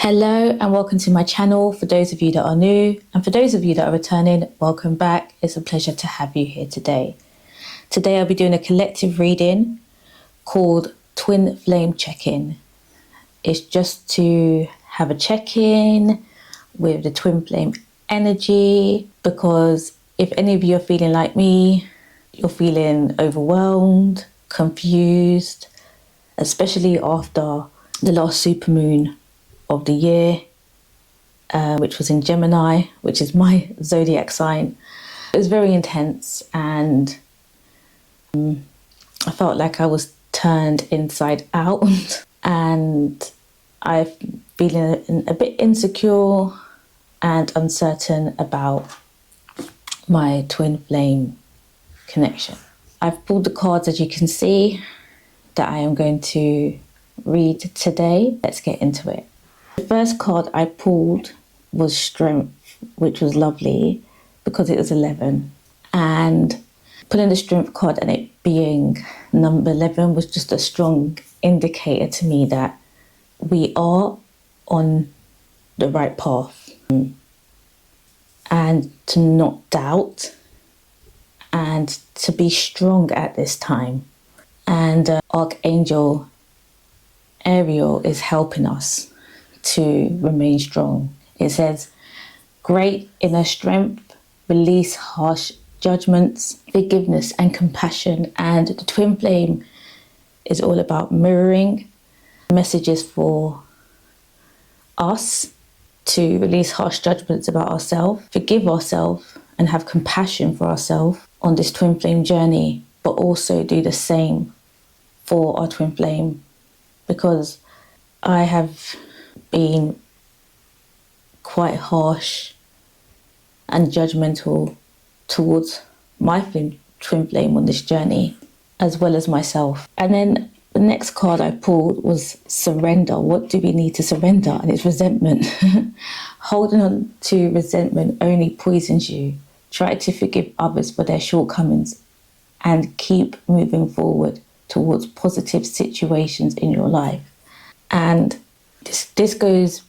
Hello and welcome to my channel. For those of you that are new and for those of you that are returning, welcome back. It's a pleasure to have you here today. Today I'll be doing a collective reading called Twin Flame Check-In. It's just to have a check-in with the twin flame energy, because if any of you are feeling like me, you're feeling overwhelmed, confused, especially after the last supermoon of the year, which was in Gemini, which is my zodiac sign. It was very intense and I felt like I was turned inside out and I'm feeling a bit insecure and uncertain about my twin flame connection. I've pulled the cards, as you can see, that I am going to read today. Let's get into it. The first card I pulled was Strength, which was lovely because it was 11. And pulling the Strength card and it being number 11 was just a strong indicator to me that we are on the right path. And to not doubt and to be strong at this time. And Archangel Ariel is helping us to remain strong. It says, great inner strength, release harsh judgments, forgiveness and compassion. And the twin flame is all about mirroring messages for us to release harsh judgments about ourselves, forgive ourselves and have compassion for ourselves on this twin flame journey, but also do the same for our twin flame, because I have been quite harsh and judgmental towards my twin flame on this journey, as well as myself. And then the next card I pulled was surrender. What do we need to surrender? And it's resentment. Holding on to resentment only poisons you. Try to forgive others for their shortcomings and keep moving forward towards positive situations in your life. And this goes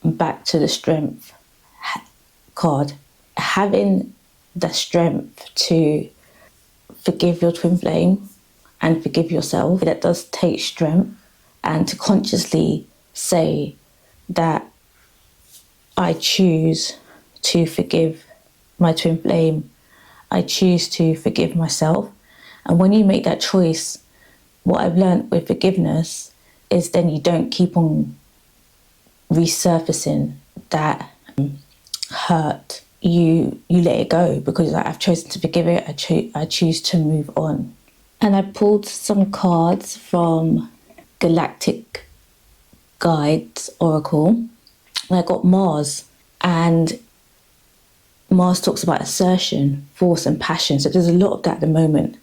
back to the Strength card. Having the strength to forgive your twin flame and forgive yourself, that does take strength. And to consciously say that I choose to forgive my twin flame, I choose to forgive myself. And when you make that choice, what I've learned with forgiveness is then you don't keep on resurfacing that hurt. You let it go, because like, I've chosen to forgive it. I choose to move on. And I pulled some cards from Galactic Guides Oracle, and I got Mars. And Mars talks about assertion, force and passion. So there's a lot of that at the moment.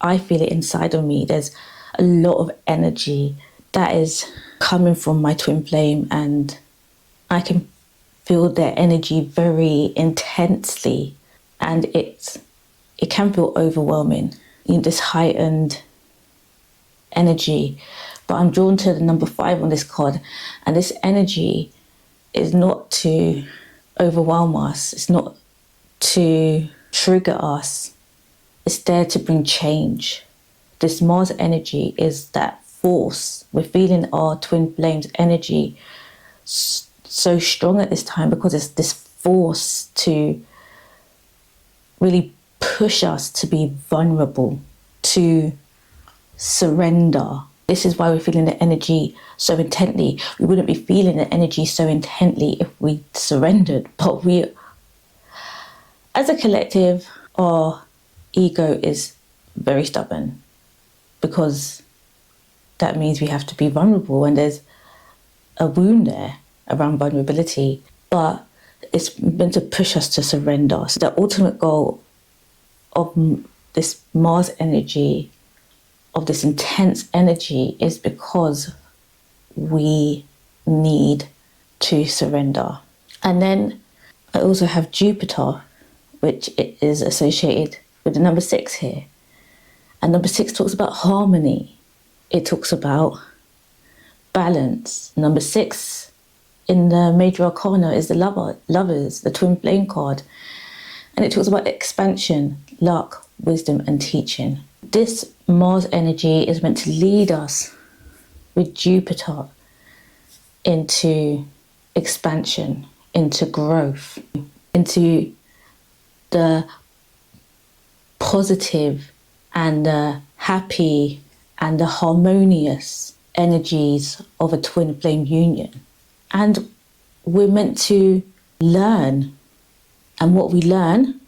I feel it inside of me. There's a lot of energy that is coming from my twin flame, and I can feel their energy very intensely, and it can feel overwhelming, this heightened energy. But I'm drawn to the number 5 on this card, and this energy is not to overwhelm us, it's not to trigger us, it's there to bring change. This Mars energy is that force. We're feeling our twin flames energy so strong at this time, because it's this force to really push us to be vulnerable, to surrender. This is why we're feeling the energy so intently. We wouldn't be feeling the energy so intently if we surrendered. But we, as a collective, our ego is very stubborn, because that means we have to be vulnerable, and there's a wound there around vulnerability, but it's meant to push us to surrender. So the ultimate goal of this Mars energy, of this intense energy, is because we need to surrender. And then I also have Jupiter, which is associated with the number 6 here. And number 6 talks about harmony. It talks about balance. Number 6 in the major arcana is the lovers, the twin flame card. And it talks about expansion, luck, wisdom, and teaching. This Mars energy is meant to lead us with Jupiter into expansion, into growth, into the positive and the happy and the harmonious energies of a twin flame union. And we're meant to learn, and what we learn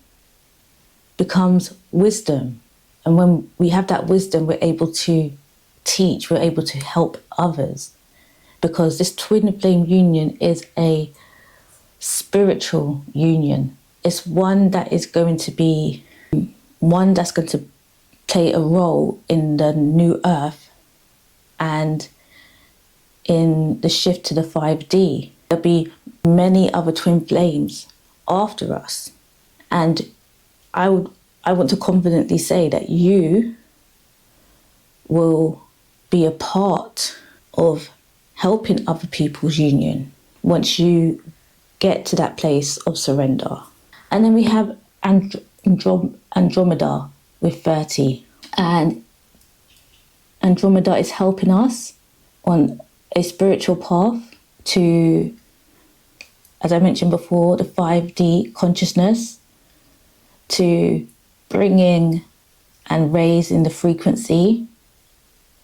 becomes wisdom. And when we have that wisdom, we're able to teach, we're able to help others, because this twin flame union is a spiritual union. It's one that is going to be one that's going to play a role in the new earth and in the shift to the 5D. There'll be many other twin flames after us. And I want to confidently say that you will be a part of helping other people's union once you get to that place of surrender. And then we have Andromeda with 30. And Andromeda is helping us on a spiritual path to, as I mentioned before, the 5D consciousness, to bringing and raising the frequency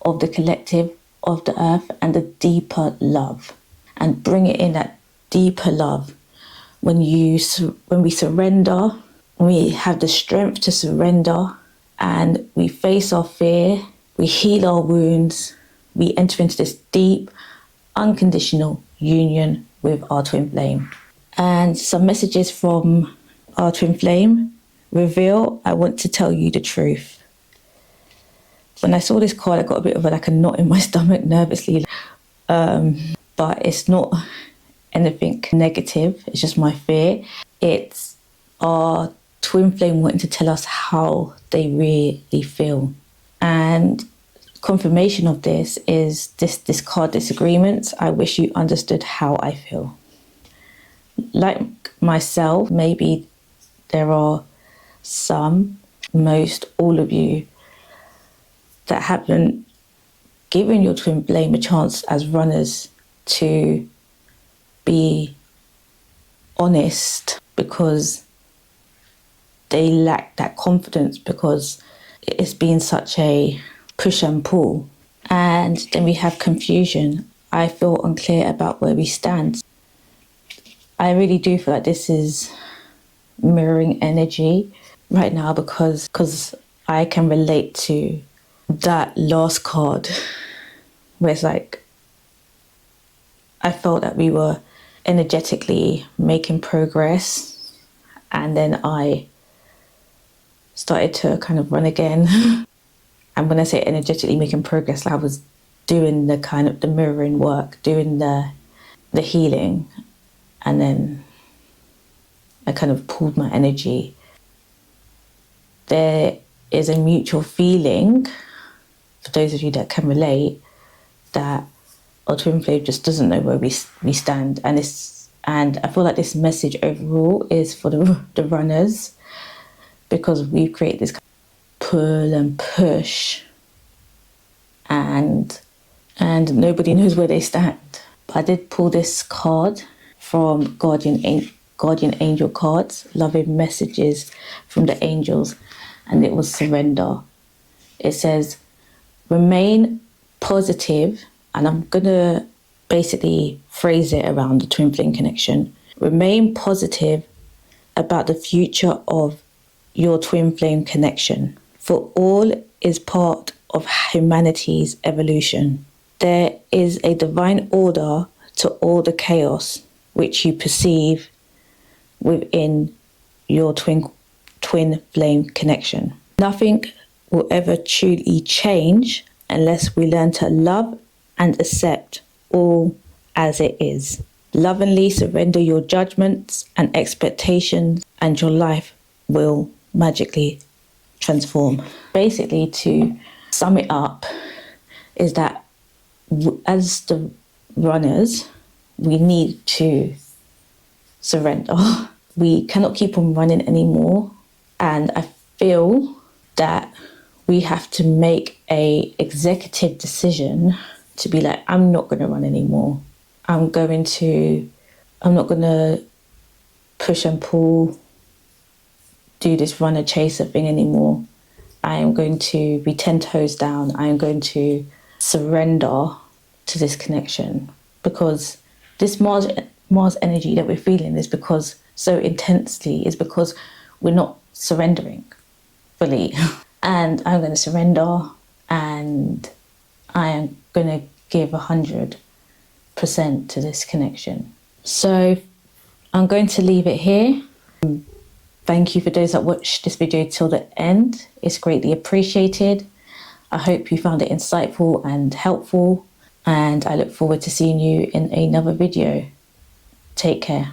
of the collective of the earth and the deeper love, and bring it in that deeper love. When we surrender, we have the strength to surrender, and we face our fear, we heal our wounds, we enter into this deep, unconditional union with our twin flame. And some messages from our twin flame. Reveal, I want to tell you the truth. When I saw this card, I got a bit of a knot in my stomach nervously. But it's not anything negative. It's just my fear. It's our twin flame wanting to tell us how they really feel. And confirmation of this is this card, Disagreements. I wish you understood how I feel. Like myself, maybe there are some, most, all of you that haven't given your twin flame a chance as runners to be honest, because they lack that confidence, because it's been such a push and pull. And then we have confusion. I feel unclear about where we stand. I really do feel like this is mirroring energy right now, because I can relate to that last card, where it's like I felt that we were energetically making progress, and then I started to kind of run again. And when I say energetically making progress, like I was doing the kind of the mirroring work, doing the healing, and then I kind of pulled my energy. There is a mutual feeling, for those of you that can relate, that our twin flame just doesn't know where we stand. And I feel like this message overall is for the runners, because we create this kind of pull and push, and nobody knows where they stand. But I did pull this card from Guardian Angel cards, loving messages from the angels, and it was surrender. It says, remain positive, and I'm gonna basically phrase it around the twin flame connection. Remain positive about the future of your twin flame connection, for all is part of humanity's evolution. There is a divine order to all the chaos which you perceive within your twin flame connection. Nothing will ever truly change unless we learn to love and accept all as it is. Lovingly surrender your judgments and expectations, and your life will magically transform. Basically, to sum it up, is that as the runners, we need to surrender. We cannot keep on running anymore. And I feel that we have to make a executive decision to be like, I'm not going to run anymore. I'm not going to push and pull, do this runner chaser thing anymore. I am going to be 10 toes down. I am going to surrender to this connection, because this Mars energy that we're feeling is because so intensely is because we're not surrendering fully. And I'm going to surrender, and I am going to give 100% to this connection. So I'm going to leave it here. Thank you for those that watched this video till the end. It's greatly appreciated. I hope you found it insightful and helpful, and I look forward to seeing you in another video. Take care.